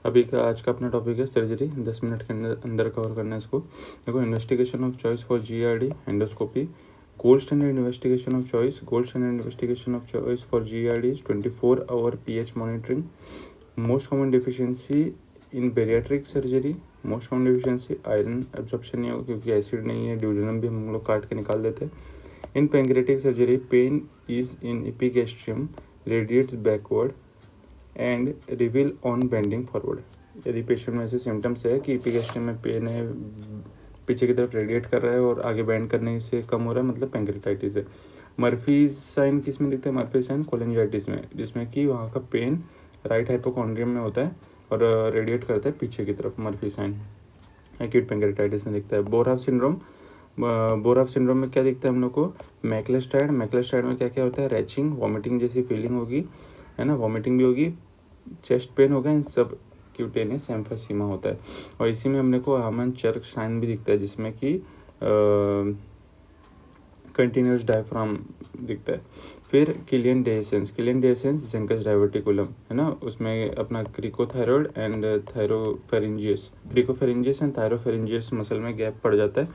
अभी का आज का अपना टॉपिक है सर्जरी, 10 मिनट के अंदर कवर करना है इसको। देखो, investigation of choice for GERD endoscopy. Gold standard investigation of choice for GERD is 24-hour pH monitoring. Most common deficiency in bariatric surgery, most common deficiency iron absorption नहीं होगा क्योंकि acid नहीं है, ड्यूडेनम भी हम लोग काट के निकाल देते हैं। In pancreatic surgery pain is in epigastrium, radiates backward and relieve on bending forward. यदि पेशेंट में ऐसे सिम्टम्स है कि एपिगैस्ट्रियम में पेन है, पीछे की तरफ रेडिएट कर रहा है और आगे बेंड करने से कम हो रहा है, मतलब पैंक्रेटाइटिस है। मर्फी साइन किस में दिखता है? मर्फी साइन कोलेंजाइटिस में, जिसमें कि वहाँ का पेन राइट हाइपोकॉन्ड्रियम में होता है और रेडिएट करता है पीछे की तरफ। मर्फी साइन एक्यूट पैंक्रेटाइटिस में दिखता है। बोरहाफ सिंड्रोम में क्या दिखता है हम लोग को? मैक्लेस्टाइड में क्या क्या होता है? रैचिंग, वॉमिटिंग जैसी फीलिंग होगी, है ना, वॉमिटिंग भी होगी, चेस्ट पेन होगा, इन सब क्यूटेनियस एम्फीसीमा होता है। और इसी में हमने को हामन चर्क साइन भी दिखता है, जिसमें कि कंटिन्यूस डायफ्राम दिखता है। फिर किलियन डेसेंस ज़ेंकस डाइवर्टिकुलम, है ना, उसमें अपना क्रिकोथायरॉयड एंड थायरोफेरिंजियस एंड थायरोफेरिंजियस मसल में गैप पड़ जाता है,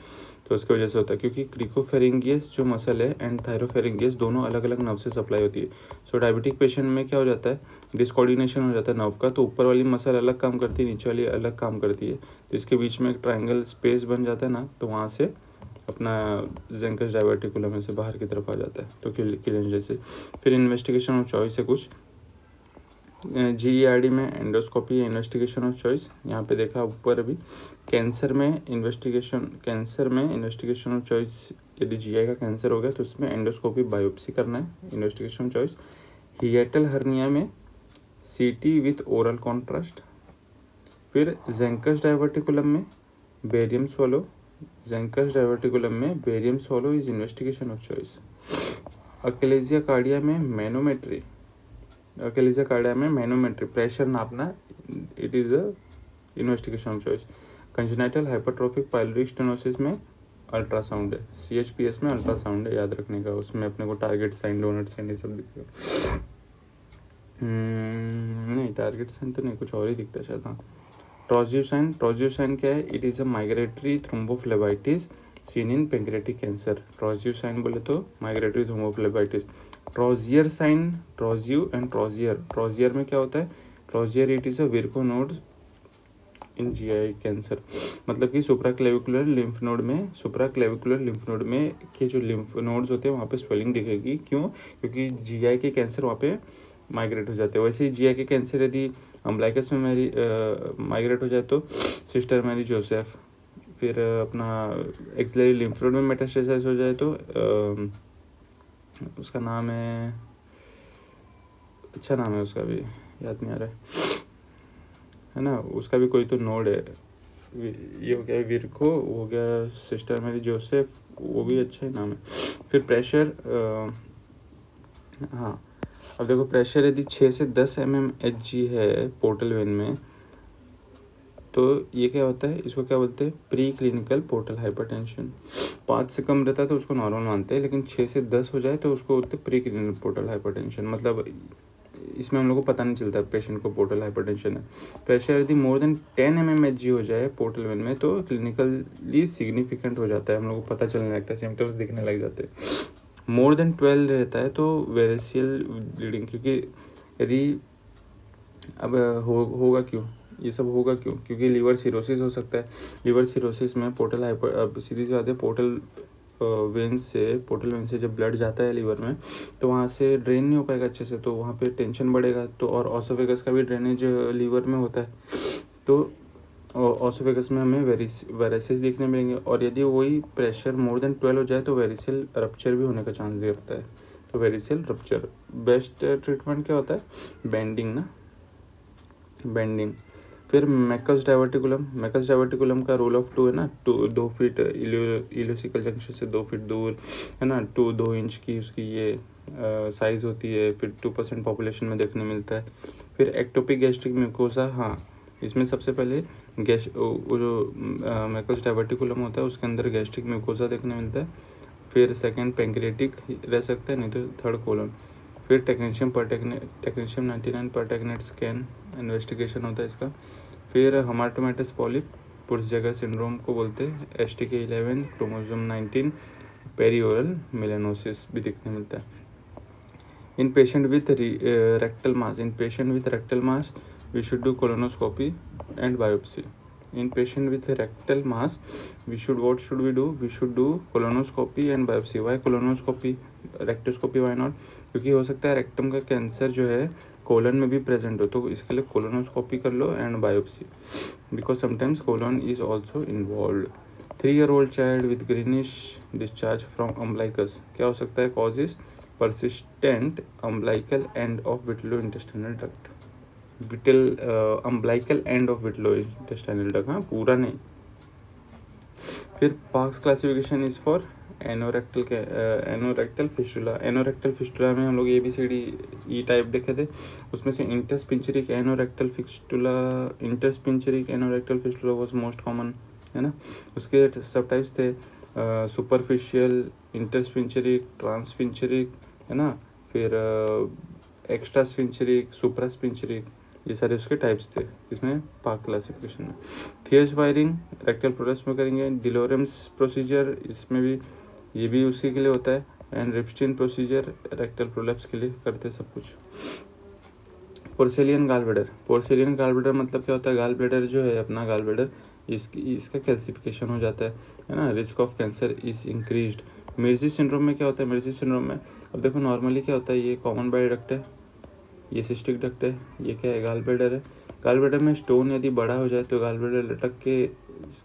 तो उसकी वजह से होता है क्योंकि क्रिकोफेरिंगियस जो मसल है एंड थायरोफेरिंगियस दोनों अलग अलग नर्व से सप्लाई होती है। सो डायबिटिक पेशेंट में क्या हो जाता है? डिसकोऑर्डिनेशन हो जाता है नर्व का, तो ऊपर वाली मसल अलग काम करती है, नीचे वाली अलग काम करती है, तो इसके बीच में एक ट्रायंगल स्पेस बन जाता है ना, तो वहाँ से अपना ज़ेंकस डाइवर्टिकुलम में से बाहर की तरफ आ जाता है, तो किलियन जैसे। फिर इन्वेस्टिगेशन ऑफ चॉइस है कुछ GERD में एंडोस्कोपी इन्वेस्टिगेशन ऑफ चॉइस, यहाँ पे देखा ऊपर अभी। कैंसर में इन्वेस्टिगेशन ऑफ चॉइस, यदि GI का कैंसर हो गया तो उसमें एंडोस्कोपी बायोप्सी करना है, investigation of choice. Hiatal hernia में CT विथ ओरल कॉन्ट्रास्ट। फिर ज़ेंकस डाइवर्टिकुलम में barium swallow is investigation of choice. Achalasia cardia में मैनोमेट्री, प्रेशर नापना, it is a investigation of choice. Congenital hypertrophic pyloric stenosis में ultrasound है, CHPS में ultrasound है, याद रखने का, उसमें अपने को टारगेट साइन, डोनट साइन ये सब दिखेगा। नहीं, टारगेट साइन तो नहीं, कुछ और ही दिखता है शायद। हाँ, ट्रोजियोसाइन क्या है? It is a migratory thrombophlebitis seen in pancreatic cancer. Trousseau sign बोले तो migratory thrombophlebitis. Troisier sign, Troisier में क्या होता है? Troisier it is a Virchow node in GI cancer, मतलब कि सुप्राक्लेविकुलर लिम्फ नोड में के जो लिम्फ नोड्स होते हैं वहाँ पे स्वेलिंग दिखेगी। क्यों? क्योंकि GI के कैंसर वहाँ पे माइग्रेट हो जाते हैं। वैसे ही GI के कैंसर यदि अम्बलाइकस में माइग्रेट हो जाए तो सिस्टर मैरी जोसेफ। फिर अपना एक्सिलरी लिम्फ नोड में मेटास्टेसाइज हो जाए तो उसका नाम है, अच्छा नाम है उसका भी याद नहीं आ रहा है ना, उसका भी कोई तो नोड है, ये हो गया विर्को, हो गया सिस्टर मैरी जोसेफ, वो भी अच्छा ही नाम है। फिर प्रेशर, हाँ, अब देखो प्रेशर यदि 6 से 10 mmHg है पोर्टल वेन में, तो ये क्या होता है? इसको क्या बोलते हैं? Pre clinical portal hypertension. 5 से कम रहता है तो उसको नॉर्मल मानते हैं, लेकिन 6 से 10 हो जाए तो उसको बोलते हैं प्री क्लिनिकल पोर्टल हाइपरटेंशन। मतलब इसमें हम लोग को पता नहीं चलता पेशेंट को पोर्टल हाइपरटेंशन है। प्रेशर यदि मोर देन 10 mmHg हो जाए पोर्टल वेन में तो क्लिनिकली सिग्निफिकेंट हो जाता है, हम लोग को पता चलने लगता है, सिम्टम्स दिखने लग जाते हैं। मोर देन 12 रहता है तो वेरिसियल ब्लीडिंग, क्योंकि यदि अब होगा क्यों ये सब होगा क्योंकि लीवर सिरोसिस हो सकता है। लीवर सिरोसिस में पोर्टल हाइपर, अब सीधी सी बात है, पोर्टल वेन से जब ब्लड जाता है लीवर में तो वहाँ से ड्रेन नहीं हो पाएगा अच्छे से, तो वहाँ पे टेंशन बढ़ेगा, तो और ऑसोफेगस का भी ड्रेनेज लीवर में होता है, तो ऑसोफेगस में हमें वेरिसेस देखने मिलेंगे। और यदि वही प्रेशर मोर देन 12 हो जाए तो वेरिसेल रप्चर भी होने का चांस रहता है। तो वेरिसेल रप्चर बेस्ट ट्रीटमेंट क्या होता है? बेंडिंग। फिर मैकस डाइवर्टिकुलम का रूल ऑफ 2 है ना, 2 फीट इलियोसिकल जंक्शन से 2 फीट दूर, है ना, 2 इंच की उसकी ये साइज़ होती है। फिर 2% पॉपुलेशन में देखने मिलता है। फिर एक्टोपिक गैस्ट्रिक म्यूकोसा, हाँ, इसमें सबसे पहले वो जो मैकस डाइवर्टिकुलम होता है उसके अंदर गैस्ट्रिक म्यूकोसा देखने मिलता है। फिर सेकंड पैंक्रेटिक रह सकता है, नहीं तो थर्ड कोलन। फिर टेक्नीशियम 99 पर टेक्नेट स्कैन इन्वेस्टिगेशन होता है इसका। फिर हमाटोमेटस पॉलिप पुर्सजगर सिंड्रोम को बोलते हैं। STK11 क्रोमोसोम 19 पेरिओरल मेलानोसिस भी दिखने मिलता है। In patient with rectal mass we should do colonoscopy and biopsy. In patient with rectal mass what should we do? We should do colonoscopy and biopsy. Why colonoscopy? Rectoscopy why not? क्योंकि हो सकता है rectum का cancer जो है colon में भी present हो, तो इसके लिए कोलोनोस्कोपी कर लो and biopsy, because sometimes colon is also involve. 3-year-old child with greenish discharge from umbilicus, क्या हो सकता है causes? persistent umbilical end of vitreointestinal duct, umbilical end of vitreointestinal duct, हाँ पूरा नहीं। फिर Parks classification is for anorectal fistula. Anorectal fistula में हम लोग ABCD टाइप देखे थे, उसमें से intersphincteric anorectal fistula was most common, है ना। उसके सब टाइप्स थे, सुपरफिशियल, इंटरस्पिंचरिक, ट्रांसफिंचरिक, है ना, फिर एक्स्ट्रा स्पिंचरिक, सुपरा स्पिंचरिक, ये सारे उसके टाइप्स थे इसमें पार्क क्लासिफिकेशन में। थियर्स वायरिंग रेक्टल प्रोलेप्स में करेंगे। डिलोरम्स प्रोसीजर इसमें भी, ये भी उसी के लिए होता है। एंड रिप्स्टीन प्रोसीजर रेक्टल प्रोलेप्स के लिए करते सब कुछ। पोर्सेलियन गाल ब्लैडर मतलब क्या होता है? गाल ब्लैडर जो है अपना गाल ब्लैडर इसका कैल्सिफिकेशन हो जाता है ना। Risk of cancer is increased. Mirizzi syndrome में क्या होता है? मिर्जी सिंड्रोम में अब देखो नॉर्मली क्या होता है, ये कॉमन बाइल डक्ट है, ये सिस्टिक डक्ट है, ये क्या है? गाल ब्लैडर है। गाल ब्लैडर में स्टोन यदि बड़ा हो जाए तो गाल ब्लैडर लटक के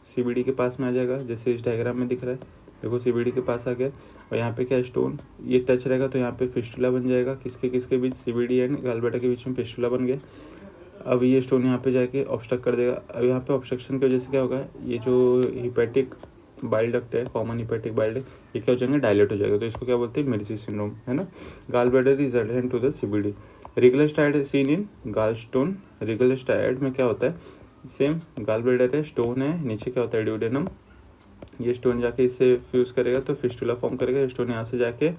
CBD के पास में आ जाएगा, जैसे इस डायग्राम में दिख रहा है, देखो CBD के पास आ गया, और यहाँ पे क्या स्टोन ये टच रहेगा तो यहाँ पे फिस्टुला बन जाएगा। किसके बीच? CBD एंड गाल ब्लैडर के बीच में फिस्टुला बन गया। अब ये स्टोन यहाँ पे जाके ऑब्स्ट्रक्ट कर देगा। अब यहाँ पे ऑब्स्ट्रक्शन की वजह से क्या होगा, ये जो हिपैटिक बाइल डक्ट है, कॉमन हिपैटिक बाइल डक्ट, ये क्या हो जाएंगे? डायलेट हो जाएगा, तो इसको क्या बोलते हैं? मिर्जी सिंड्रोम, है ना। Gall bladder is adherent to the CBD। Rigler seen in gall stone. Regular में क्या होता है? सेम गाल ब्लैडर है, स्टोन है, नीचे क्या होता है? ड्यूडेनम। ये स्टोन जाके इससे फ्यूज करेगा तो फिस्टुला फॉर्म करेगा। स्टोन यहाँ से जाके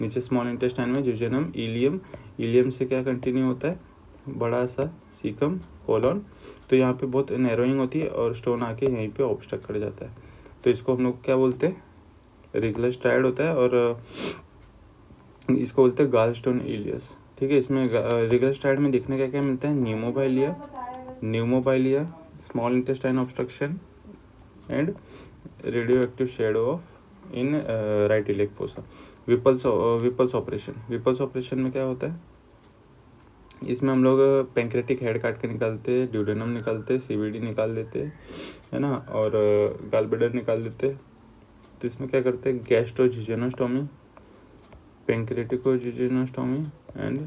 नीचे स्मॉल इंटेस्टाइन में ज्यूजेनम, इलियम से क्या कंटिन्यू होता है? बड़ा सा सीकम, कोलन। तो यहाँ पे बहुत नैरोइंग होती है और स्टोन आके यहीं पे ऑब्स्ट्रक्ट कर जाता है, तो इसको हम लोग क्या बोलते हैं? रिगुलर स्टाइड होता है, और इसको बोलते हैं गाल स्टोन इलियस, ठीक है। इसमें रिगुलर स्टाइड में देखने का क्या मिलता है? Pneumobilia, small intestine obstruction and radio active shadow of in right iliac fossa. Whipple's operation में क्या होता है? इसमें हम लोग पैंक्रेटिक हेड काट के निकालते, ड्यूडेनम निकालते, CBD निकाल देते, है ना, और गाल ब्लैडर निकाल देते। तो इसमें क्या करते हैं? गैस्ट्रोजिजेनोस्टोमी, पैंक्रेटिकोजिजेनोस्टोमी एंड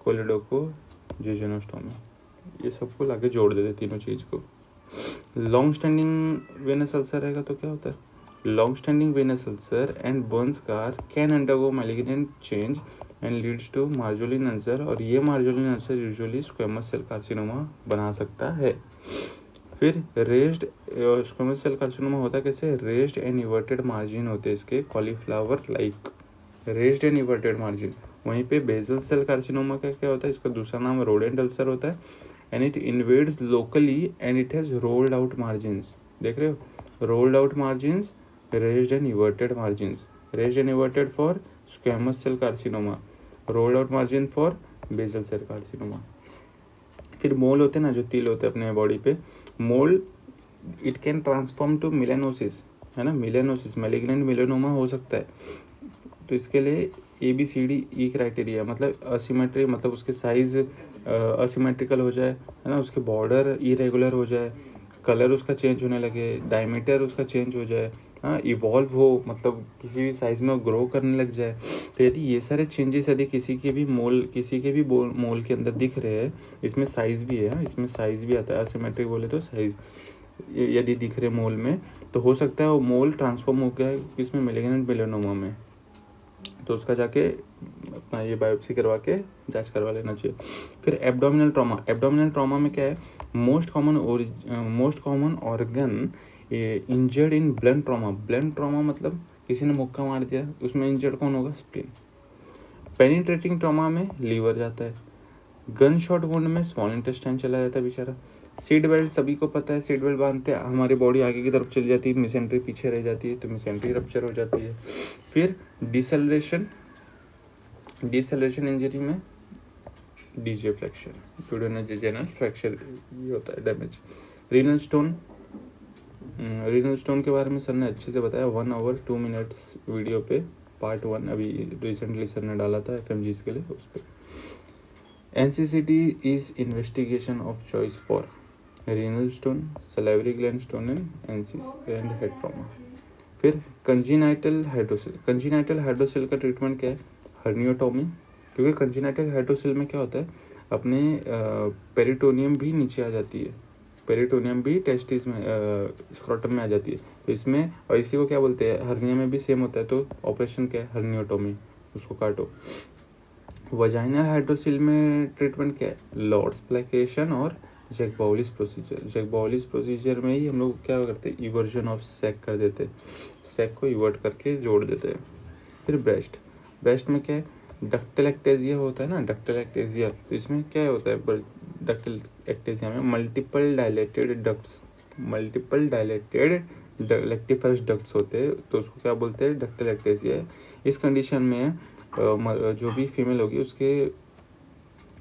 कोलिडोकोजिजेनोस्टोमी, ये सबको लाके जोड़ देते तीनों चीज़ को। लॉन्ग स्टैंडिंग वेनस अल्सर रहेगा तो क्या होता है? Long standing venous ulcer and burn scar can undergo malignant change and leads to Marjolin ulcer, और ये Marjolin ulcer usually squamous cell carcinoma बना सकता है। फिर रेज्ड स्क्वेमस सेल कार्सिनोमा होता कैसे? रेज्ड एंड इवर्टेड मार्जिन होते हैं इसके, cauliflower like, raised and everted margin. वहीं पे बेजल सेल कार्सिनोमा का क्या होता है? इसका दूसरा नाम रोडेंट अल्सर होता है, and it invades locally and it has rolled out margins. देख रहे हो? Rolled out margins, raised and everted margins. Raised and everted for squamous cell carcinoma, rolled out margin for basal cell carcinoma. फिर mole होते हैं ना, जो तिल होते हैं अपने बॉडी पे, मोल इट कैन ट्रांसफॉर्म टू मिलेनोसिस, है ना, मिलेनोसिस, मैलिग्नेंट मिलेनोमा हो सकता है। तो इसके लिए ABCDE क्राइटेरिया, मतलब असिमेट्री, मतलब उसके साइज असिमेट्रिकल हो जाए, है ना, उसके बॉर्डर इरेगुलर हो जाए, कलर उसका चेंज होने लगे, डायमीटर उसका चेंज हो जाए, हाँ, इवॉल्व हो, मतलब किसी भी साइज़ में ग्रो करने लग जाए। तो यदि ये सारे चेंजेस यदि किसी के भी मोल के अंदर दिख रहे हैं, इसमें साइज़ भी है, इसमें साइज़ भी आता है, असिमेट्रिक बोले तो साइज़ यदि दिख रहे मोल में, तो हो सकता है वो मोल ट्रांसफॉर्म हो गया है इसमें मैलिग्नेंट मेलानोमा में, तो उसका जाके अपना ये बायोप्सी करवा के जांच करवा लेना चाहिए। फिर एब्डोमिनल ट्रॉमा में क्या है? Most common organ injured in blunt trauma मतलब किसी ने मुक्का मार दिया, उसमें इंजर्ड कौन होगा? स्प्लीन। पेनिट्रेटिंग ट्रॉमा में लीवर जाता है, गन शॉट वुंड में स्मॉल इंटेस्टाइन चला जाता है बेचारा। सीट बेल्ट सभी को पता है, सीट बेल्ट बांधते हैं हमारी बॉडी आगे की तरफ चली जाती है, मिसेंट्री पीछे रह जाती है, तो मिसेंट्री रप्चर हो जाती है। फिर डिसेलरेशन इंजरी में डीजे फ्रैक्चर, ड्यूडेनोजेनल फ्रैक्चर ये होता है डैमेज। रीनल स्टोन के बारे में सर ने अच्छे से बताया 1 hour 2 minutes वीडियो पे, पार्ट 1 अभी रिसेंटली सर ने डाला था FMGs के लिए उस पर। NCCT is investigation of choice for renal stone, salivary gland stone and and head trauma. फिर कंजीनाइटल हाइड्रोसिल का ट्रीटमेंट क्या है? हर्नियोटोमी, क्योंकि कंजीनाइटल हाइड्रोसिल में क्या होता है, अपने पेरिटोनियम भी नीचे आ जाती है, पेरिटोनियम भी टेस्टिस में स्क्रोटम में आ जाती है, तो इसमें, और इसी को क्या बोलते हैं, हर्निया में भी सेम होता है, तो ऑपरेशन क्या है? हर्नियोटोमी, उसको काटो। वजाइनल हाइड्रोसिल में ट्रीटमेंट क्या है? लॉर्ड्स प्लेकेशन और जैकबाउलिस प्रोसीजर में ही हम लोग क्या करते हैं? इवर्जन ऑफ सैक कर देते हैं, सैक को इवर्ट करके जोड़ देते हैं। फिर ब्रेस्ट में क्या है? डक्टल एक्टेजिया होता है ना, डक्टल एक्टेजिया, तो इसमें क्या होता है? डक्टल एक्टेजिया में मल्टीपल डायलेटेड लेक्टिफरस डक्ट्स होते हैं, तो उसको क्या बोलते हैं? डक्टल एक्टेजिया। इस कंडीशन में जो भी फीमेल होगी उसके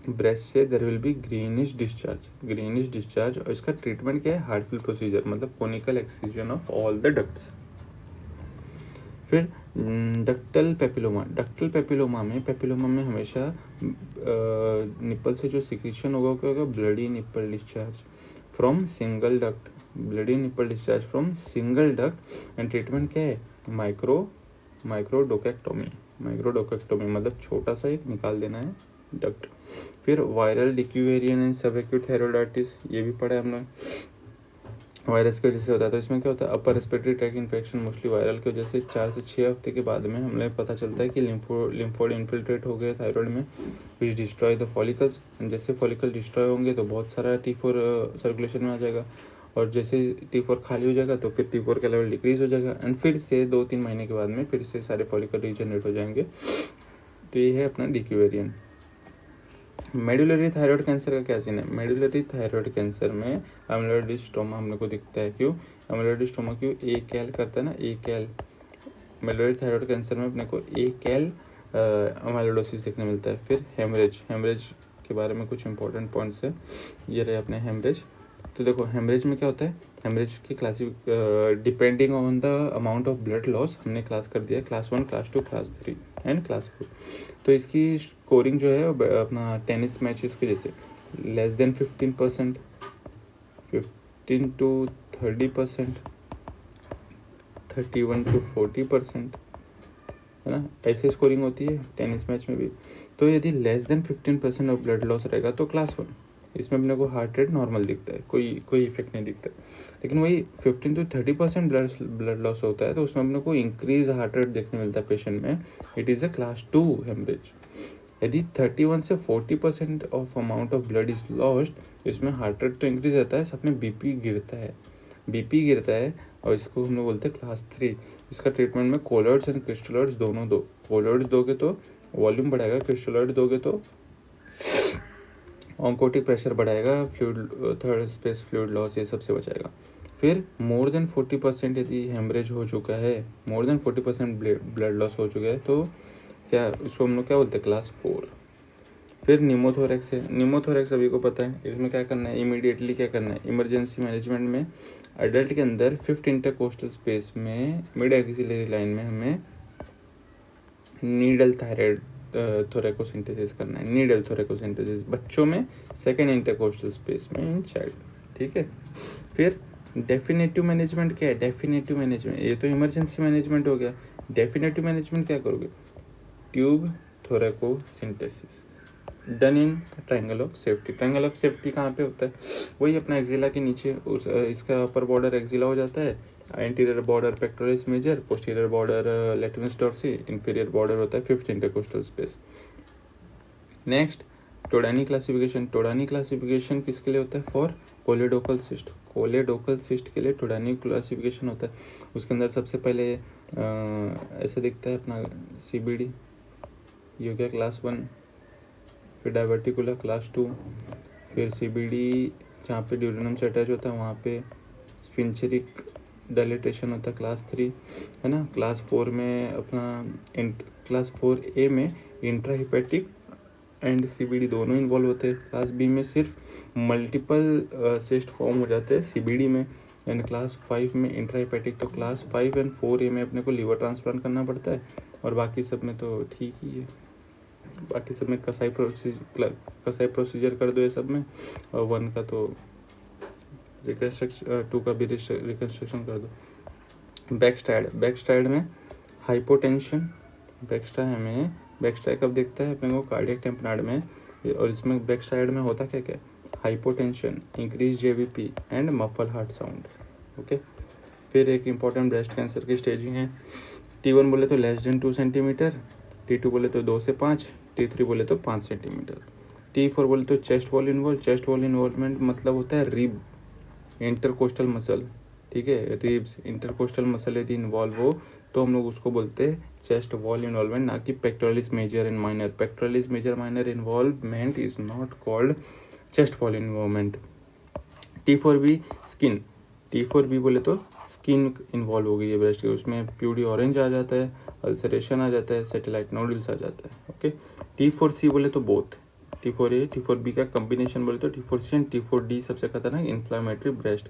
ब्रेस्ट से there will be greenish discharge, और इसका ट्रीटमेंट क्या है? हार्टफुल प्रोसीजर, मतलब conical excision of all the ducts. फिर डक्टल पेपिलोमा में हमेशा निप्पल से जो सिक्रीशन होगा क्या होगा? Bloody nipple discharge from single duct, and treatment क्या है? माइक्रोडोकेक्टोमी, मतलब छोटा सा एक निकाल देना है डक्ट। फिर वायरल डिक्यूवेरियन एंड सबएक्यूट हेरोडाइटिस, ये भी पढ़ा है हमने, वायरस की वजह से होता है, तो इसमें क्या होता है? Upper respiratory tract infection mostly viral की वजह से 4 से 6 हफ्ते के बाद में हमें पता चलता है कि लिम्फोड इन्फिल्ट्रेट हो गए थायराइड में, विच डिस्ट्रॉय द फॉलिकल्स। जैसे फॉलिकल डिस्ट्रॉय होंगे तो बहुत सारा T4 सर्कुलेशन में आ जाएगा, और जैसे T4 खाली हो जाएगा तो फिर T4 का लेवल डिक्रीज हो जाएगा, एंड फिर से 2-3 महीने के बाद में फिर से सारे फॉलिकल रीजनरेट हो जाएंगे। तो ये है अपना डिक्यूवेरियन। मेडुलरी थायराइड कैंसर का क्या सीन है? मेडुलरी थायराइड कैंसर में अमेलोइडोस्टोमा हम लोग को दिखता है। क्यों अमेलोइडोस्टोमा? क्यों कैल करता है ना, कैल। मेडुलरी थायराइड कैंसर में अपने को कैल अमेलोइडोसिस देखने मिलता है। फिर हेमरेज के बारे में कुछ इंपॉर्टेंट पॉइंट्स है, ये रहे अपने हेमरेज। तो देखो हेमरेज में क्या होता है? हेमरेज की depending on the amount of blood loss हमने क्लास कर दिया है, class 1, class 2, class 3 and class 4। तो इसकी स्कोरिंग जो है अपना टेनिस मैचेस के जैसे लेस देन 15%, 15 to 30%, 31 to 40%, है ना, ऐसे स्कोरिंग होती है टेनिस मैच में भी। तो यदि less than 15% of blood loss रहेगा तो क्लास 1, इसमें अपने को हार्ट रेट नॉर्मल दिखता है, कोई इफेक्ट नहीं दिखता। लेकिन वही 15 to 30% ब्लड लॉस होता है तो उसमें अपने को इंक्रीज हार्ट रेट देखने मिलता है पेशेंट में, it is a class 2 haemorrhage. यदि 31 से 40% of amount of blood is lost तो इसमें हार्ट रेट तो इंक्रीज रहता है, साथ में बीपी गिरता है, और इसको हम लोग बोलते हैं क्लास 3। इसका ट्रीटमेंट में कोलॉइड्स एंड क्रिस्टलॉइड्स दोनों दो। कोलॉइड्स दोगे तो वॉल्यूम बढ़ाएगा, क्रिस्टलॉइड दोगे तो ऑन्कोटिक प्रेशर बढ़ाएगा, थर्ड स्पेस फ्लूइड लॉस ये सबसे बचाएगा। फिर मोर देन 40% यदि हेमरेज हो चुका है, मोर देन 40% ब्लड लॉस हो चुका है तो क्या इसको हम लोग क्या बोलते हैं? क्लास 4। फिर निमोथोरेक्स है, निमोथोरेक्स सभी को पता है। इसमें क्या करना है? इमीडिएटली क्या करना है? इमरजेंसी मैनेजमेंट में अडल्ट के अंदर 5th इंटरकोस्टल स्पेस में मिड एक्सिलरी लाइन में हमें नीडल थायराइड थोरेकोसिंथेसिस करना है, नीडल थोरेकोसिंथेसिस बच्चों में 2nd इंटरकोस्टल स्पेस में इन चाइल्ड, ठीक है। फिर डेफिनेटिव मैनेजमेंट क्या है? डेफिनेटिव मैनेजमेंट ये तो इमरजेंसी मैनेजमेंट हो गया। डेफिनेटिव मैनेजमेंट क्या करोगे? Tube thoracocentesis done in triangle of safety. Triangle of safety कहाँ पे होता है? वही अपना एक्सिला के नीचे, उस इसका अपर बॉर्डर एक्सिला हो जाता है, anterior border pectoralis major, posterior border latissimus dorsi, inferior border होता है 5th intercostal space. Next Todani classification किसके लिए होता है? फॉर कोलेडोकल सिस्ट के लिए टोडानी क्लासिफिकेशन होता है। उसके अंदर सबसे पहले ऐसे दिखता है अपना CBD, ये हो गया क्लास 1। फिर डायवर्टिकुलर क्लास 2। फिर CBD जहाँ पे ड्यूडेनम से अटैच होता है वहाँ पे स्फिंक्चरिक डायलेटेशन होता है क्लास 3, है ना। क्लास 4 में अपना क्लास 4A में इंट्राहिपैटिक एंड CBD दोनों इन्वॉल्व होते हैं। क्लास B में सिर्फ मल्टीपल सिस्ट फॉर्म हो जाते हैं CBD में, एंड क्लास 5 में इंट्राहिपैटिक। तो क्लास 5 एंड 4A में अपने को लीवर ट्रांसप्लांट करना पड़ता है, और बाकी सब में तो ठीक ही है। बाकी सब में कसाई प्रोसीजर कर दो ये सब में, और 1 का तो रिकन्स्ट्रक्शन, 2 का भी रिकन्स्ट्रक्शन कर दो। बैकस्टाइड में हाइपोटेंशन। बैकस्टाइड कब दिखता है अपने को? कार्डियक टेम्पनार्ड में। और इसमें बैकस्टाइड में होता क्या क्या? Hypotension, increase JVP and muffle heart sound. Okay. फिर एक इम्पॉर्टेंट ब्रेस्ट कैंसर की स्टेजिंग है। T1 बोले तो लेस देन 2 सेंटीमीटर, T2 बोले तो 2 से 5, T3 बोले तो 5 सेंटीमीटर। T4 बोले तो चेस्ट वॉल इन्वॉल्वमेंट मतलब होता है रिब, इंटरकोस्टल मसल, ठीक है। रिब्स, इंटरकोस्टल मसल यदि इन्वॉल्व हो तो हम लोग उसको बोलते हैं चेस्ट वॉल इन्वॉल्वमेंट, ना कि pectoralis major and minor. Pectoralis major minor involvement is not called chest wall involvement. T4B skin. T4B बोले तो स्किन इन्वॉल्व हो गई है ब्रेस्ट के, उसमें प्यूडी ऑरेंज आ जाता है, अल्सरेशन आ जाता है, सैटेलाइट नोडल्स आ जाता है। ओके। T4C बोले तो बोथ, T4A T4B का कॉम्बिनेशन बोले तो T4C एंड T4D सबसे खतरनाक inflammatory breast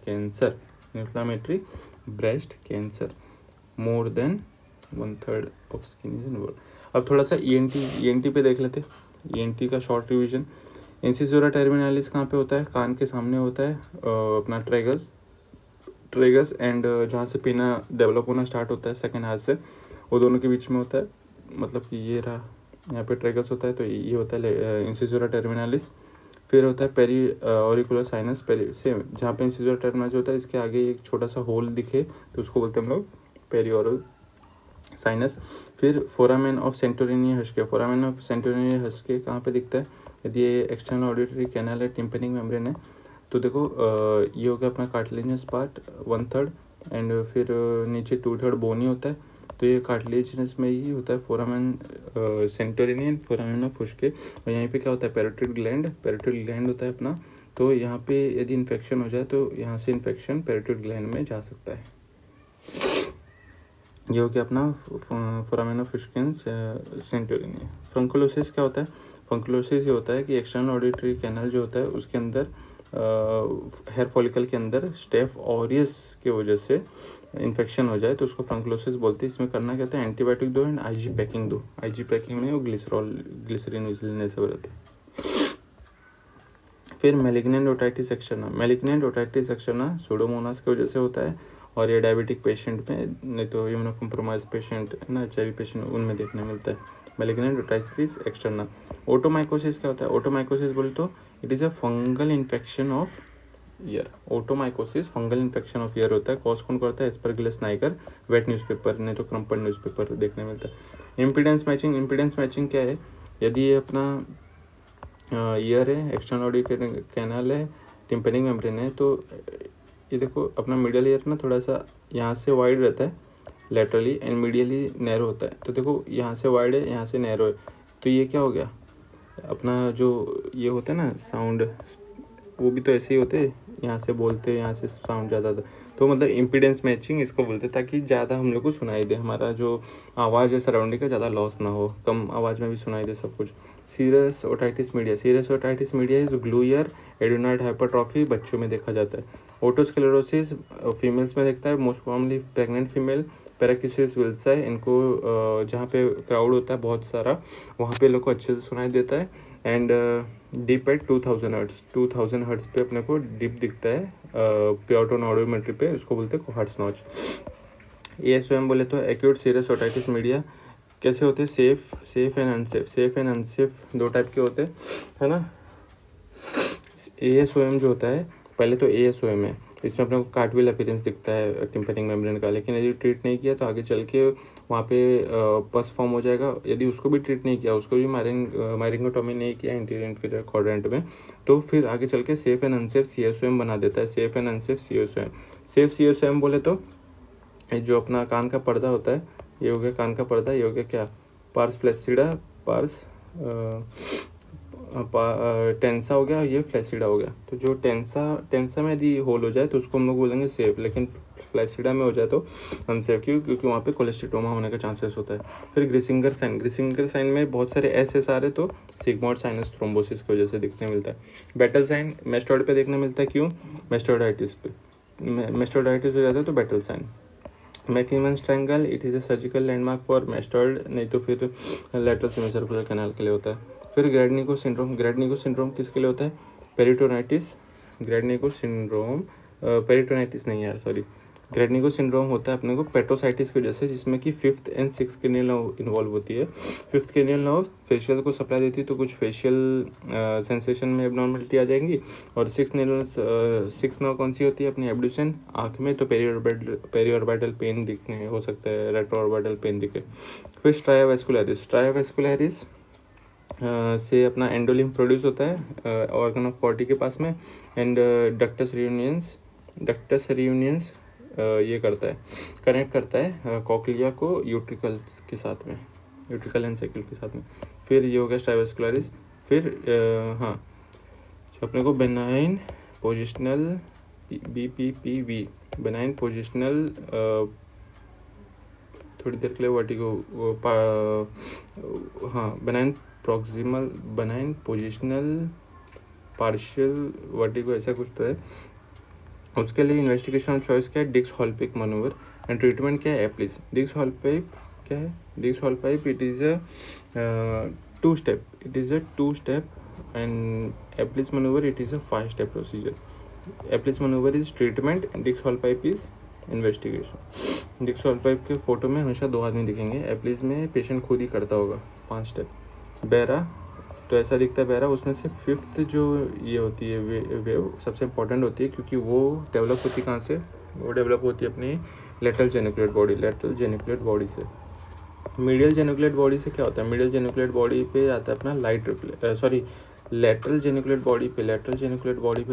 cancer. More than 1/3 of skin is involve. अब थोड़ा सा ENT पे देख लेते। ENT का शॉर्ट रिविजन। इंसिसोरा टर्मिनालिस कहाँ पे होता है? कान के सामने होता है, अपना ट्रेगस एंड जहाँ से पीना डेवलप होना स्टार्ट होता है सेकेंड हाथ से, वो दोनों के बीच में होता है। मतलब कि ये रहा, यहाँ पे ट्रेगस होता है, तो ये होता है इंसिसोरा टर्मिनालिस। फिर होता है पेरी ऑरिकुलर साइनस, सेम जहाँ पे इंसिसोरा टर्मिनालिस होता है, इसके आगे एक छोटा सा होल दिखे तो उसको बोलते हैं हम लोग पेरिओरल साइनस। फिर foramen of Santorini Huschke. Foramen of Santorini Huschke कहाँ पे दिखता है? यदि ये एक्सटर्नल ऑडिटरी कैनाल है, टिम्पेनिक मेम्ब्रेन है, तो देखो ये हो गया अपना कार्टिलेजिनस पार्ट 1/3, एंड फिर नीचे 2/3 बोनी होता है, तो ये कार्टिलेजिनस में ही होता है foramen Santorini and foramen of Huschke. और यहीं पे क्या होता है? पैरोटिड ग्लैंड होता है अपना। तो यहाँ पे यदि इन्फेक्शन हो जाए तो यहाँ से इन्फेक्शन पैरोटिड ग्लैंड में जा सकता है। ये हो गया अपना फोरामेन ऑफ हस्के सेंटोरिनी। फंकुलोसिस क्या होता है? फंकुलोसिस ये होता है कि एक्सटर्नल ऑडिटरी कैनाल जो होता है उसके अंदर हेयर फॉलिकल के अंदर स्टेफ ऑरियस की वजह से इन्फेक्शन हो जाए तो उसको फंकुलोसिस बोलते हैं। इसमें करना क्या होता है? एंटीबायोटिक दो एंड IG पैकिंग दो। IG पैकिंग में वो ग्लिसरीन विसलिन से रहते हैं। फिर मैलिग्नेंट ओटाइटिस एक्सटर्ना सूडोमोनास की वजह से होता है, और ये डायबिटिक पेशेंट में, नहीं तो इम्यूनोकॉम्प्रोमाइज पेशेंट है ना, HIV पेशेंट, उनमें देखने मिलता है मैलिग्नेंट ओटाइटिस एक्सटर्ना। ओटोमाइकोसिस क्या होता है? ओटोमाइकोसिस बोले तो it is a fungal infection of year. Otomycosis fungal infection of year होता है। कॉज कौन करता है? एस्परगिलस नाइगर, वेट न्यूज़पेपर, नहीं तो क्रम्पल न्यूज़पेपर देखने मिलता है। इम्पीडेंस मैचिंग क्या है? यदि ये अपना ईयर है, एक्सटर्नल ऑडिटरी कैनाल है, टिम्पेनिक मेम्ब्रेन है, तो ये देखो अपना मिडल ईयर ना थोड़ा सा यहाँ से वाइड रहता है लेटरली, एंड मीडियली नैरो होता है। तो देखो यहाँ से वाइड है, यहाँ से नैरो है, तो ये क्या हो गया? अपना जो ये होता है ना साउंड, वो भी तो ऐसे ही होते हैं, यहाँ से बोलते हैं, यहाँ से साउंड ज़्यादा था, तो मतलब इम्पीडेंस मैचिंग इसको बोलते हैं, ताकि ज़्यादा हम लोग को सुनाई दे, हमारा जो आवाज़ है सराउंडिंग का ज़्यादा लॉस ना हो, कम आवाज़ में भी सुनाई दे सब कुछ। Serious otitis media is glue ear adenoid hypertrophy, बच्चों में देखा जाता है। ओटोस्क्लेरोसिस फीमेल्स में देखता है, मोस्ट कॉमनली प्रेग्नेंट फीमेल। पैराकिसिस विल्साई, इनको जहाँ पे क्राउड होता है बहुत सारा, वहाँ पे लोग को अच्छे से सुनाई देता है। एंड डिप एट 2000 हर्ट्स पे अपने को डिप दिखता है प्योरटोन ऑडियोमेट्री पे, उसको बोलते हैं हार्ट्स नॉच। ASOM बोले तो एक्यूट सीरियस ओटाइटिस मीडिया। कैसे होते हैं? सेफ एंड अनसेफ दो टाइप के होते हैं, है ना। ASOM जो होता है, पहले तो ASOM है, इसमें अपने को कार्टविल अपीयरेंस दिखता है टिम्पेनिक मेम्ब्रेन का, लेकिन यदि ट्रीट नहीं किया तो आगे चल के वहाँ पे पस फॉर्म हो जाएगा। यदि उसको भी ट्रीट नहीं किया, उसको भी मायरिंगोटॉमी नहीं किया एंटीरियर इंफीरियर क्वाड्रेंट में, तो फिर आगे चल के सेफ एंड अनसेफ CSOM बना देता है। सेफ एंड अनसेफ CSOM बोले तो जो अपना कान का पर्दा होता है, ये हो गया कान का पर्दा, ये हो गया क्या? पार्स फ्लैसिडा पार्स टेंसा हो गया, ये फ्लैसिडा हो गया। तो जो टेंसा में यदि होल हो जाए तो उसको हम लोग बोलेंगे सेफ, लेकिन फ्लैसिडा में हो जाए तो अनसेफ। क्यों? क्योंकि वहाँ पे कोलेस्टिटोमा होने का चांसेस होता है। फिर ग्रिसिंगर साइन में बहुत सारे एस आ रहे तो सिग्मोइड साइनस थ्रोम्बोसिस की वजह से दिखने मिलता है। बैटल साइन मेस्टोइड पे देखने मिलता है। क्यों? मेस्टोइडाइटिस पे मेस्टोइडाइटिस हो जाता है तो Battle sign. Macewen's triangle, it is a surgical landmark for mastoid, नहीं तो फिर लेटरल सेमीसर्कुलर कैनाल के लिए होता है। फिर ग्रैडनिको सिंड्रोम किसके लिए होता है? पेरिटोनाइटिस। ग्रैडनिको सिंड्रोम पेरिटोनाइटिस नहीं है, सॉरी, ग्रैडनिको सिंड्रोम होता है अपने को पेटोसाइटिस की वजह से, जिसमें कि 5th and 6th cranial nerve involve होती है। 5th क्रेनियल नर्व फेशियल को सप्लाई देती है, तो कुछ फेशियल सेंसेशन में एबनॉर्मलिटी आ जाएंगी। और 6th नर्व कौन सी होती है? अपनी एब्ड्यूसन आँख में, तो पेरीऑर्बिटल पेन दिखने हो सकता है, रेट्रोऑर्बिटल पेन दिखे। फिर स्ट्रायोवेस्कुलरिस से अपना एंडोलिम्फ प्रोड्यूस होता है ऑर्गन ऑफ बॉडी के पास में। एंड डक्टस रियूनियंस ये करता है, कनेक्ट करता है कॉक्लिया को यूट्रिकल्स के साथ में, यूट्रिकल एंसेकल के साथ में। फिर ये हो गया स्ट्रायोवेस्कुलरिस। फिर हाँ, अपने को benign positional BPPV, benign positional थोड़ी देर के लिए वर्टिगो, हाँ, बेनाइन पोजिशनल पार्शियल वर्टिगो, ऐसा कुछ तो है। उसके लिए इन्वेस्टिगेशन ऑफ चॉइस क्या है? Dix Hallpike manoeuvre. And treatment क्या है? एप्लिस। डिक्स हॉलपाइप क्या है? Dix Hallpike it is a 2 step, and Epley's manoeuvre it is a 5 step procedure. Epley's manoeuvre is treatment, Dix Hallpike is investigation. Dix Hallpike के photo में हमेशा 2 आदमी दिखेंगे। एप्लिस में पेशेंट खुद ही करता होगा 5 स्टेप। बेरा तो ऐसा दिखता है बैरा, उसमें से 5th जो ये होती है वेव सबसे इंपॉर्टेंट होती है, क्योंकि वो डेवलप होती है कहाँ से? वो डेवलप होती है अपनी लेटरल जेनिकुलेट बॉडी से। मीडियल जेनिकुलेट बॉडी से क्या होता है? मीडियल जेनिकुलेट बॉडी पे आता है अपना लेटरल जेनिकुलेट बॉडी पे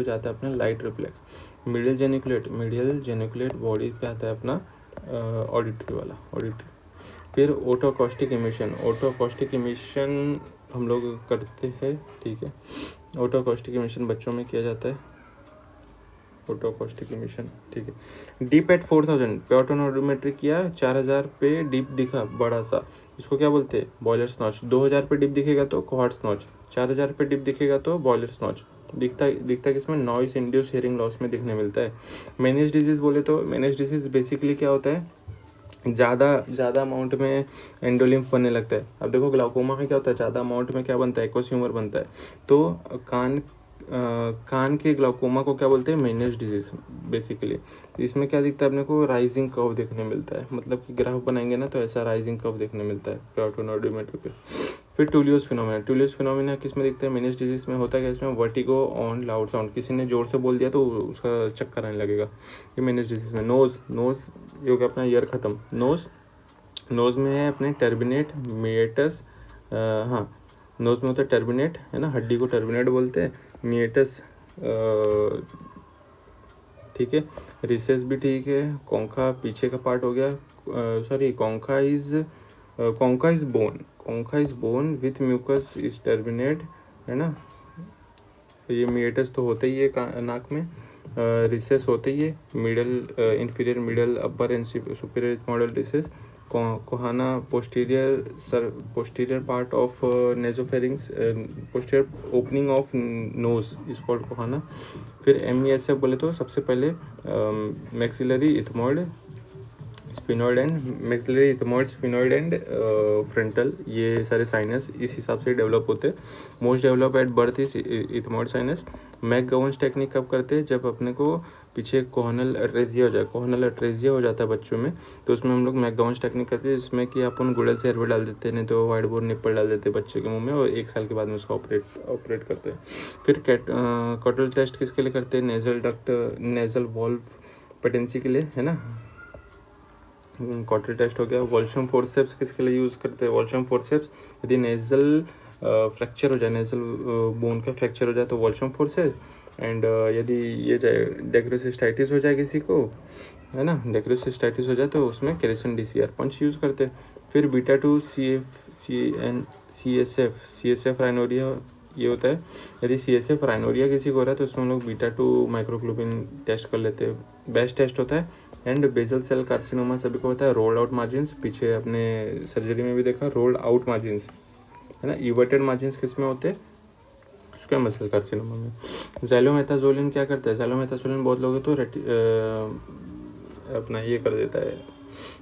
जाता है अपना light reflex. Medial geniculate body पे आता है अपना ऑडिटरी। फिर ओटोकॉस्टिक इमिशन हम लोग करते हैं, ठीक है। ओटोकॉस्टिक इमिशन बच्चों में किया जाता है, ओटोकॉस्टिक इमिशन, ठीक है। डीप एट 4000 पे ऑटोनोड्रोमेट्री किया, 4000 पे डीप दिखा बड़ा सा, इसको क्या बोलते हैं? Boilers notch. 2000 पे डिप दिखेगा तो कोहॉर्ट्स नॉच, 4000 पे डिप दिखेगा तो बॉयलर्स नॉच। दिखता किसमें? नॉइस इंड्यूस हियरिंग लॉस में दिखने मिलता है। मेनिस डिजीज बोले तो मेनिस डिजीज बेसिकली क्या होता है? ज़्यादा अमाउंट में एंडोलिम्फ बनने लगता है। अब देखो ग्लाउकोमा में क्या होता है? ज़्यादा अमाउंट में क्या बनता है? एक्वस ह्यूमर बनता है। तो कान के ग्लाउकोमा को क्या बोलते हैं? Menace disease basically. इसमें क्या दिखता है अपने को? राइजिंग कर्व देखने मिलता है, मतलब कि ग्राफ बनाएंगे ना तो ऐसा राइजिंग कर्व देखने मिलता है ऑटोनोड्रोमेट्री पे। फिर टूलियोस फिनोमेना किस में दिखता है? मेनिस डिजीज में होता है क्या? इसमें वर्टिगो ऑन लाउड साउंड, किसी ने जोर से बोल दिया तो उसका चक्कर आने लगेगा, ये मेनिस डिजीज में। नोज ये हो गया अपना ईयर खत्म। नोज में है अपने टर्बिनेट मिएटस, हाँ, नोज में होता है टर्बिनेट, है ना, हड्डी को टर्बिनेट बोलते हैं। मिएटस, ठीक है। रिसेस भी ठीक है। कोंखा पीछे का पार्ट हो गया, sorry, concha is bone with mucus is turbinate, है ना। ये मिएटस तो होता ही है नाक में, रिसेस होते ही है, inferior middle upper and superior model recess. Choana posterior part of nasopharynx, posterior opening of nose is called choana. फिर MESF बोले तो सबसे पहले maxillary ethmoid sphenoid and frontal, ये सारे साइनस इस हिसाब से डेवलप होते हैं। Most develop at birth is ethmoid sinus. McGovern's technique कब करते हैं? जब अपने को पीछे कोहनल अट्रेजिया हो जाता है बच्चों में, तो उसमें हम लोग मैकगोवंस टेक्निक करते हैं, जिसमें कि अपन गुडल से एरवे डाल देते हैं, नहीं तो वाइट बोर्ड निप्पल डाल देते हैं बच्चे के मुंह में, और 1 साल के बाद में उसको ऑपरेट करते हैं। फिर कॉटल टेस्ट किसके लिए करते हैं? नेजल वॉल्व पेटेंसी के लिए, है ना। कॉटल टेस्ट हो गया। वॉल्शम फोर्सेप्स किसके लिए यूज़ करते हैं? वॉल्शम फोर्सेप्स यदि नेजल फ्रैक्चर हो जाए, नेजल बोन का फ्रैक्चर हो जाए तो वॉल्शम फोर्सेप्स। एंड यदि ये जाए डेक्रोसिस्टाइटिस हो जाए किसी को, है ना, डेक्रोसिस्टाइटिस हो जाए तो उसमें केरेसन DCR पंच यूज़ करते हैं। फिर बीटा 2 CSF राइनोरिया ये होता है। यदि CSF राइनोरिया किसी को हो रहा है तो उसमें हम लोग बीटा-2 माइक्रोग्लोबिन टेस्ट कर लेते हैं, बेस्ट टेस्ट होता है। एंड बेसल सेल कार्सिनोमा सभी को होता है। रोल्ड आउट मार्जिन्स, पीछे अपने सर्जरी में भी देखा, रोल्ड आउट मार्जिन्स है ना। इवर्टेड मार्जिन्स किस में होते हैं, स्क्वैमस सेल कार्सिनोमा में। ज़ैलोमेथाज़ोलिन क्या करता है, ज़ैलोमेथाज़ोलिन बहुत लोग तो अपना ये कर देता है,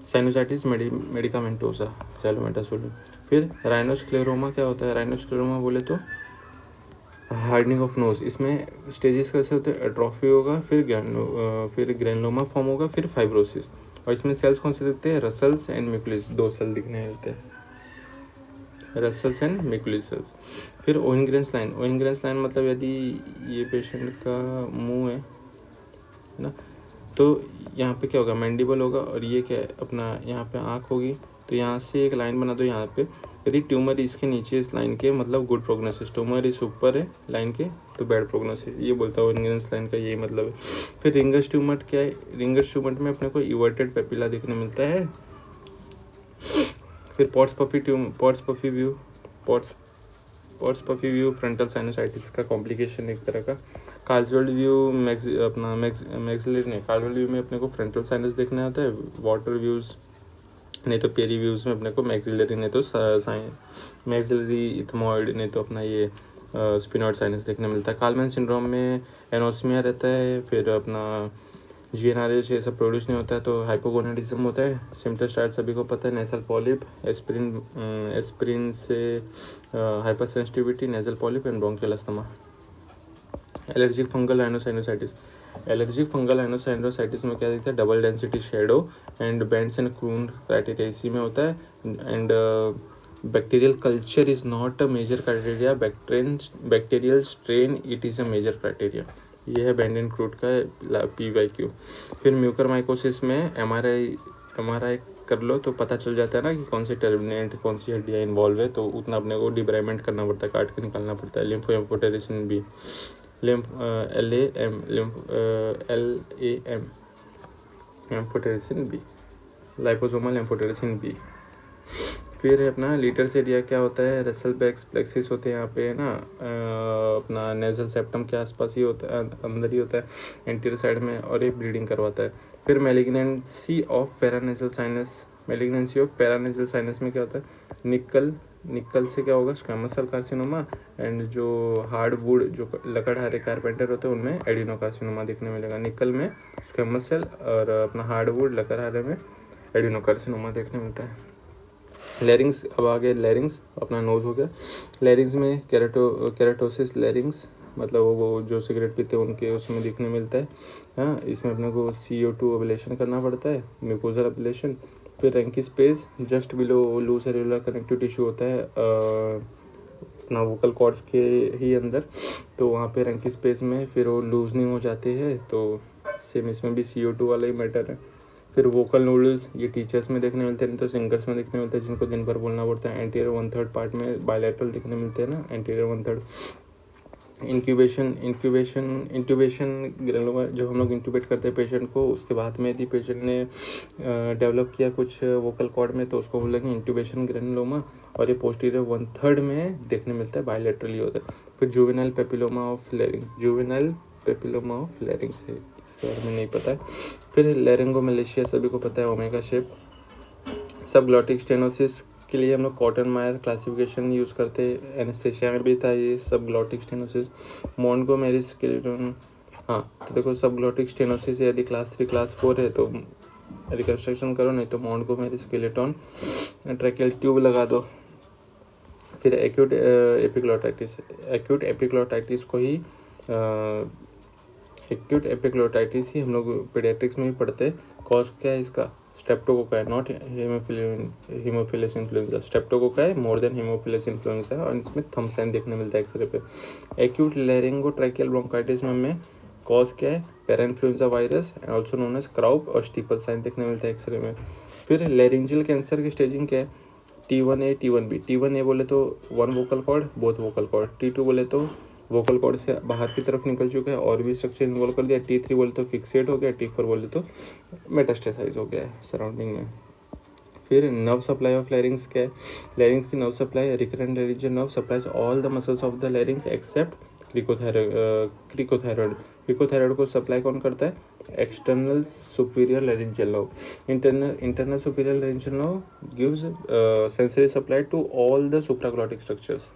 साइनोसाइटिस मेडिकामेंटोसा, ज़ैलोमेथाज़ोलिन। फिर राइनोस्क्लेरोमा क्या होता है, राइनोस्क्लेरोमा बोले तो हार्डनिंग ऑफ नोज। इसमें स्टेजेस कैसे होते हैं, एट्रोफी होगा, फिर ग्रैनुलोमा फॉर्म होगा, फिर फाइब्रोसिस। और इसमें सेल्स कौन से दिखते हैं, रसल्स एंड म्यूकुलिस, 2 सेल दिखने मिलते हैं, रसल्स एंड म्यूकुलिस सेल्स। फिर ओहेनग्रेन्स लाइन मतलब यदि ये पेशेंट का मुंह है ना, तो यहाँ पे क्या होगा, मैंडिबल होगा, और ये क्या है अपना यहाँ पे आँख होगी, तो यहाँ से एक लाइन बना दो यहाँ पे। यदि ट्यूमर इसके नीचे इस लाइन के मतलब गुड प्रोग्नोसिस, ट्यूमर इस ऊपर है लाइन के तो बैड प्रोग्नोसिस, ये बोलता है ओहेनग्रेन्स लाइन का यही मतलब है। फिर रिंगर्स ट्यूमर क्या है, रिंगर्स ट्यूमर में अपने को इवर्टेड पेपिला देखने मिलता है। फिर pots puffy view frontal sinusitis का कॉम्प्लिकेशन एक तरह का। कार्जोल्ड व्यू मैक्सिलरी नहीं, कार्जोल्ड व्यू में अपने को फ्रंटल साइनस देखने आता है। वाटर व्यूज़ नहीं तो पेरी व्यूज़ में अपने को मैक्सिलरी नहीं तो मैक्सिलरी इथमॉइड नहीं तो अपना ये स्फिनॉइड साइनस देखने मिलता है। कालमैन सिंड्रोम में एनोस्मिया रहता है। फिर अपना GnRH ये सब प्रोड्यूस नहीं होता है तो हाइपोगोनाडिज्म होता है। सिम्पटम्स शायद सभी को पता है, नेसल पॉलिप, एस्पिरिन से hyper sensitivity, nasal polyp and bronchial asthma. Allergic fungal rhinosinusitis में क्या दिखता है, double density shadow and bands and Kuhn criteria इसी में होता है। And bacterial culture is not a major criteria, bacterial strain it is a major criteria. ये है बैंड एंड क्रूट का PYQ। फिर म्यूकरमाइकोसिस में MRI कर लो तो पता चल जाता है ना कि कौन से टर्मिनेंट कौन सी हड्डियाँ इन्वॉल्व है, तो उतना अपने को डिब्राइमेंट करना पड़ता है, काट के निकालना पड़ता है। लिम्फोएम्फोटेरिसिन B, LAM amphotericin B, liposomal amphotericin B। फिर है अपना लीटर्स एरिया क्या होता है, रसल बैक्स प्लेक्सिस होते हैं यहाँ पे है ना, अपना नेजल सेप्टम के आसपास ही होता है, अंदर ही होता है एंटीरियर साइड में, और ये ब्लीडिंग करवाता है। फिर मैलिग्नेंसी ऑफ पैरानेजल साइनस में क्या होता है, निकल से क्या होगा, स्क्वैमस सेल कार्सिनोमा। एंड जो हार्डवुड जो लकड़हारे कारपेंटर होते हैं उनमें एडिनोकार्सिनोमा देखने मिलेगा। निकल में स्क्वैमस सेल और अपना हार्डवुड लकड़हारे में एडिनोकार्सिनोमा देखने मिलता है। लैरिंग्स, अब आगे लैरिंग्स अपना नोज हो गया। लैरिंग्स में केराटोसिस लैरिंग्स मतलब वो जो सिगरेट पीते हैं उनके उसमें दिखने मिलता है। हाँ, इसमें अपने को CO2 एब्लेशन करना पड़ता है, म्यूकोजल एब्लेशन। फिर Reinke's space just below loose cellular connective tissue होता है अपना वोकल कॉर्ड्स के ही अंदर, तो वहाँ पे रैंकी स्पेस में फिर वो लूजनिंग हो जाते हैं, तो सेम इसमें भी CO2 वाला ही मैटर है। फिर वोकल नूडल्स ये टीचर्स में देखने मिलते हैं, नहीं तो सिंगर्स में देखने मिलते हैं जिनको दिन भर बोलना पड़ता है। एंटीरियर 1/3 पार्ट में बायलैटरल देखने मिलते हैं ना, एंटीरियर 1/3। इंक्यूबेशन ग्रेनुलोमा, जब हम लोग इंक्यूबेट करते हैं पेशेंट को, उसके बाद में यदि पेशेंट ने डेवलप किया कुछ वोकल कॉर्ड में तो उसको बोलेंगे इंक्यूबेशन ग्रेनुलोमा, और ये पोस्टीरियर 1/3 में देखने मिलता है, बायलैटरली होता है। फिर जुवेनाइल पेपिलोमा ऑफ लैरिंग्स है, इसके बारे में नहीं पता है। फिर लैरिंगोमैलेशिया सभी को पता है, ओमेगा शेप। सबग्लॉटिक स्टेनोसिस के लिए हम लोग कॉटन मायर क्लासिफिकेशन यूज़ करते हैं, एनेस्थेशिया में भी था ये सबग्लॉटिक स्टेनोसिस। मोंटगोमेरी स्केलेटन, हाँ तो देखो सबग्लॉटिक स्टेनोसिस यदि क्लास 3 क्लास 4 है तो रिकन्स्ट्रक्शन करो, नहीं तो मोंटगोमेरी स्केलेटन ट्रैकियल ट्यूब लगा दो। फिर एक्यूट एपिग्लोटाइटिस ही हम लोग पीडियाट्रिक्स में भी पढ़ते हैं। कॉज क्या है इसका, स्ट्रेप्टोकोका है, नॉट हीमोफिलस इन्फ्लुएंजा। स्ट्रेप्टोकोका है मोर देन हीमोफिलस इन्फ्लुएंजा, और इसमें थंब साइन देखने मिलता है एक्सरे पे। एक्यूट लैरिंगोट्रैकियल ब्रोंकाइटिस में कॉज क्या है, para influenza virus also known as croup, और स्टीपल साइन देखने मिलता है एक्सरे में। फिर लैरिंजियल कैंसर की स्टेजिंग क्या है, T1A T1B। T1A बोले तो 1 vocal cord, both vocal cord. T2 बोले तो वोकल कॉर्ड से बाहर की तरफ निकल चुका है और भी स्ट्रक्चर इन्वॉल्व कर दिया। T3 बोले तो फिक्सेट हो गया। T4 बोले तो मेटास्टेसाइज हो गया है सराउंडिंग में। फिर नर्व सप्लाई ऑफ लैरिंग्स क्या है, लैरिंग्स की nerve supply recurrent laryngeal nerve supplies all the muscles of the larynx except cricothyroid. Cricothyroid को सप्लाई कौन करता है, external superior laryngeal nerve. Internal superior laryngeal nerve gives sensory supply to all the supraglottic structures,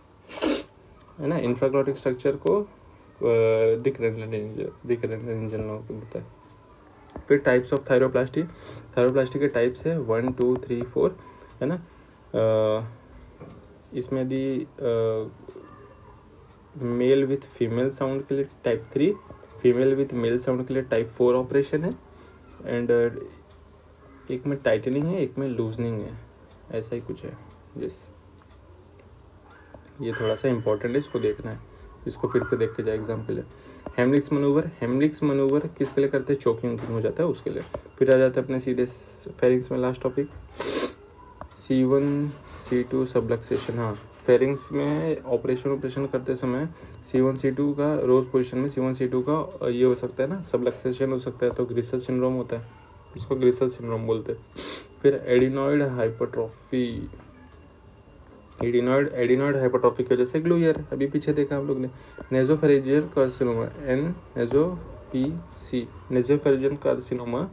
है ना। Infraglottic structure को recurrent laryngeal nerve को देता है। फिर टाइप्स ऑफ थायरोप्लास्टी, थायरोप्लास्टी के टाइप्स है 1 2 3 4, है ना। इसमें यदि मेल विथ फीमेल साउंड के लिए type 3, female with mail sound के लिए टाइप 4 ऑपरेशन है, एंड एक में टाइटनिंग है, एक में लूजनिंग है, ऐसा ही कुछ है। यस, ये थोड़ा सा इंपॉर्टेंट है, इसको देखना है, इसको फिर से देख के जाए एग्जाम के लिए। हेमलिक्स मनूवर, हेमलिक्स मनूवर किसके लिए करते हैं, चोकिंग हो जाता है उसके लिए। फिर आ जाता है अपने सीधे फेरिंग्स में last topic, C1 C2 subluxation. हाँ, फेरिंग्स में ऑपरेशन करते समय C1 C2 का रोज पोजीशन में C1 C2 का ये हो सकता है ना, सबलक्सेशन हो सकता है, तो ग्रिसल सिंड्रोम होता है, इसको ग्रिसल सिंड्रोम बोलते हैं। फिर एडिनॉइड हाइपरट्रॉफी, एडिनॉइड हाइपरट्रॉफी की वजह से ग्लूयर, अभी पीछे देखा हम लोग ने। Nasopharyngeal carcinoma, NSOPC, nasopharyngeal carcinoma,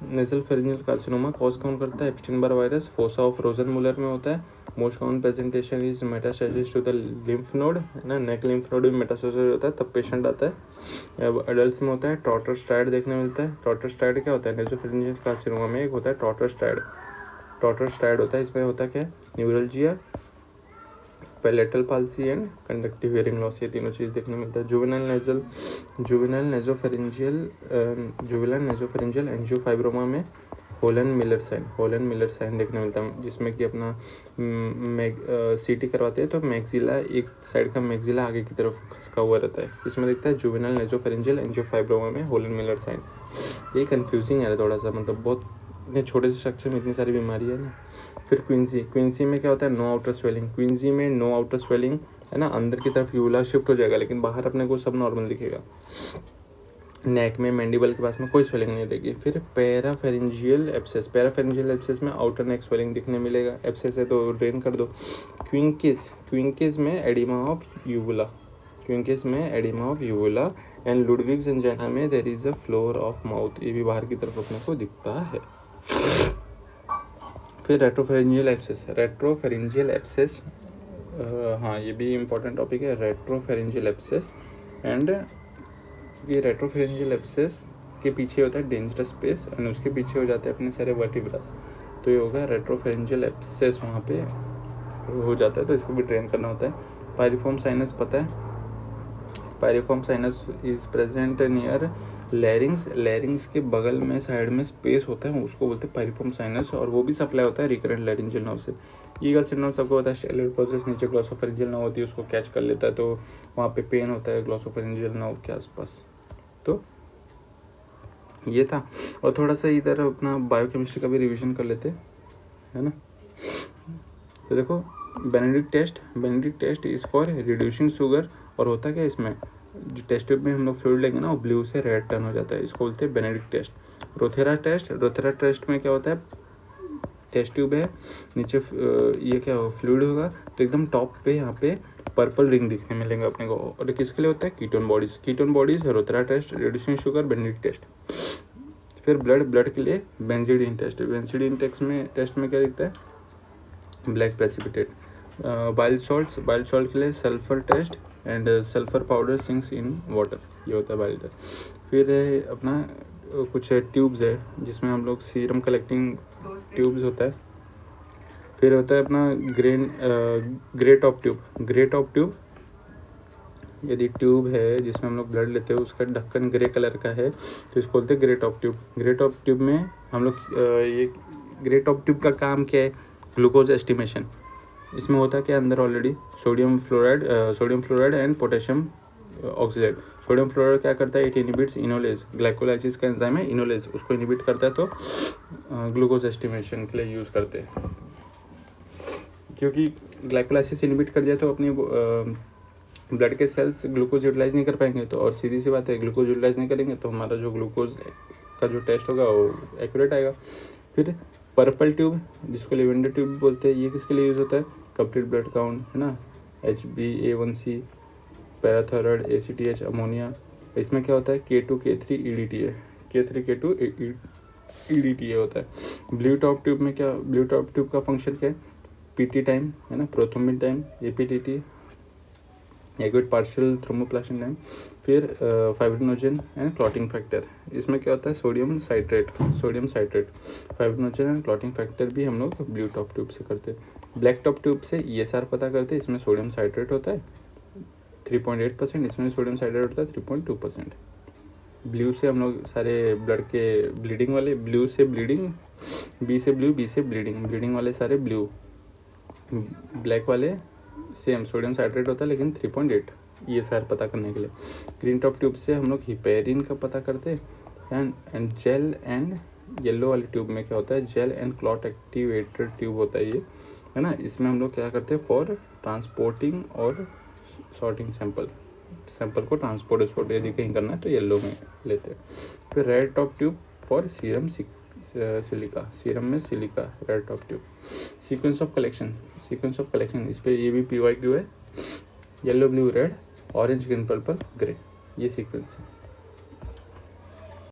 nasal pharyngeal carcinoma cause कौन करता है, Epstein Barr virus, fossa of Rosenmuller में होता है। Most common presentation is metastasis to the lymph node, है ना, नेक लिम्फ नोड में मेटास्टेसिस होता है, तब पेशेंट आता है। अब एडल्ट्स में होता है टॉटर स्ट्राइड देखने मिलता है। टॉटर स्ट्राइड क्या होता है, नेजोफेरेंजियल कार्सिनोमा में एक होता है टॉटर स्ट्राइड, टॉटर स्ट्राइड होता है, इसमें होता क्या है, neuralgia, palatal palsy and conductive hearing loss, ये तीनों चीज़ देखने मिलता है। जुवेनाइल नेजोफेरेंजियल एंजियोफाइब्रोमा में होलन मिलर साइन देखने मिलता है, जिसमें कि अपना CT करवाते हैं तो मैक्सिला, एक साइड का मैक्सिला आगे की तरफ खसका हुआ रहता है, इसमें दिखता है जुवेनाइल नेजोफेरेंजियल एंजियोफाइब्रोमा में होलन मिलर साइन। ये कंफ्यूजिंग है थोड़ा सा, मतलब बहुत इतने छोटे से स्ट्रक्चर में इतनी सारी बीमारी है ना। फिर क्विंसी में क्या होता है, नो आउटर स्वेलिंग, क्विंसी में नो आउटर स्वेलिंग, है ना, अंदर की तरफ यूला शिफ्ट हो जाएगा, लेकिन बाहर अपने को सब नॉर्मल दिखेगा। नेक में मैंडिबल के पास में कोई स्वेलिंग नहीं रहेगी। फिर पैराफेरेंजियल एब्सेस में आउटर नेक स्वेलिंग दिखने मिलेगा, एब्सेस है तो ड्रेन कर दो। क्विंकिस में oedema of uvula, and Ludwig's angina में there is a floor of mouth, ये भी बाहर की तरफ अपने को दिखता है। फिर रेट्रोफेरेंजियल एब्सेस, हाँ ये भी इम्पोर्टेंट टॉपिक है, रेट्रोफेरेंजियल एब्सेस। एंड ये रेट्रोफेरेंजियल एब्सेस के पीछे होता है डेंजरस स्पेस, एंड उसके पीछे हो जाते हैं अपने सारे वर्टिब्रास, तो ये होगा रेट्रोफेरेंजियल एब्सेस, वहाँ पे हो जाता है, तो इसको भी ट्रेन करना होता है। पायरिफॉर्म साइनस पता है, piriform sinus is present near larynx के बगल में साइड में स्पेस होता है, उसको बोलते हैं पायरिफॉर्म साइनस, और वो भी सप्लाई होता है रिकरेंट लैरिंजियल नर्व से। ईगल सिंड्रोम सबको होता है, स्टेलर प्रोसेस नीचे ग्लॉसोफेरेंजियल नर्व होती है, उसको कैच कर लेता है, तो वहाँ पे पेन होता है ग्लॉसोफेरेंजियल नर्व के आसपास। तो ये था, और थोड़ा सा इधर अपना बायोकेमिस्ट्री का भी रिविजन कर लेते, है ना। तो देखो Benedict test is for reducing sugar, और होता क्या इसमें, जो टेस्ट ट्यूब में हम लोग फ्लूइड लेंगे ना, वो ब्लू से रेड टर्न हो जाता है, इसको बोलते हैं बेनेडिक्ट टेस्ट। रोथेरा टेस्ट में क्या होता है, टेस्ट ट्यूब है, नीचे ये क्या होगा, फ्लूइड होगा, तो एकदम टॉप पे यहाँ पे पर्पल रिंग दिखने मिलेंगे अपने को, और किसके लिए होता है, ketone bodies, Rothera test, reducing sugar, Benedict test. फिर ब्लड के लिए बेंजीडीन टेस्ट में क्या दिखता है, ब्लैक प्रेसिपिटेट। बाइल सॉल्ट के लिए sulphur test, and sulphur powder sinks in water, ये होता है बाइल टेस्ट। फिर अपना कुछ ट्यूब्स है जिसमें हम लोग सीरम कलेक्टिंग ट्यूब्स होता है। फिर होता है अपना ग्रे टॉप ट्यूब, यदि ट्यूब है जिसमें हम लोग ब्लड लेते हैं, उसका ढक्कन ग्रे कलर का है, तो इसको बोलते हैं ग्रे टॉप ट्यूब में हम लोग ये ग्रे टॉप ट्यूब का काम क्या है, ग्लूकोज एस्टिमेशन। इसमें होता है क्या, अंदर already sodium fluoride and potassium oxalate. Sodium fluoride क्या करता है, इट इनहिबिट्स इनोलेज, ग्लाइकोलाइसिस का एंजाइम है इनोलेज, उसको इनहिबिट करता है, तो ग्लूकोज एस्टिमेशन के लिए यूज़ करते हैं। क्योंकि ग्लाइकोलाइसिस इनहिबिट कर दिया तो अपनी ब्लड के सेल्स ग्लूकोज यूटिलाइज नहीं कर पाएंगे, तो और सीधी सी बात है, ग्लूकोज यूटिलाइज नहीं करेंगे तो हमारा जो ग्लूकोज का जो टेस्ट होगा वो एक्यूरेट आएगा। फिर पर्पल ट्यूब जिसको लेवेंडर ट्यूब बोलते हैं, ये किसके लिए यूज़ होता है? कंप्लीट ब्लड काउंट, है ना, HbA1c, पैराथायरॉयड, ACTH, अमोनिया। इसमें क्या होता है? K2 K3 EDTA, K3 K2 EDTA होता है। ब्लू टॉप ट्यूब में क्या, ब्लू टॉप ट्यूब का फंक्शन क्या है? PT टाइम, है ना, prothrombin time, APTT, acute partial thromboplastin time, फिर फाइब्रिनोजन एंड क्लॉटिंग फैक्टर। इसमें क्या होता है? Sodium citrate, fibrinogen and clotting factor भी हम लोग ब्लू टॉप ट्यूब से करते हैं। ब्लैक टॉप ट्यूब से ESR पता करते हैं, इसमें सोडियम साइट्रेट होता है 3.8%, इसमें सोडियम साइट्रेट होता है 3.2%। ब्लू से हम लोग सारे ब्लड के ब्लीडिंग वाले, ब्लू से ब्लीडिंग, बी से ब्लू, बी से ब्लीडिंग वाले सारे ब्लू। ब्लैक वाले सेम सोडियम साइट्रेट होता है लेकिन 3.8, ESR पता करने के लिए। ग्रीन टॉप ट्यूब से हम लोग हिपेरिन का पता करते हैं। एंड जेल एंड येलो वाली ट्यूब में क्या होता है? Gel and clot activated tube होता है ये, है ना। इसमें हम लोग क्या करते हैं? फॉर ट्रांसपोर्टिंग और सॉर्टिंग सैंपल को ट्रांसपोर्ट यदि कहीं करना है तो येलो में लेते हैं। फिर red top tube for serum serum में silica, red top tube. Sequence of collection इस पे ये भी PYQ है, yellow blue red orange green purple grey, ये सीक्वेंस है।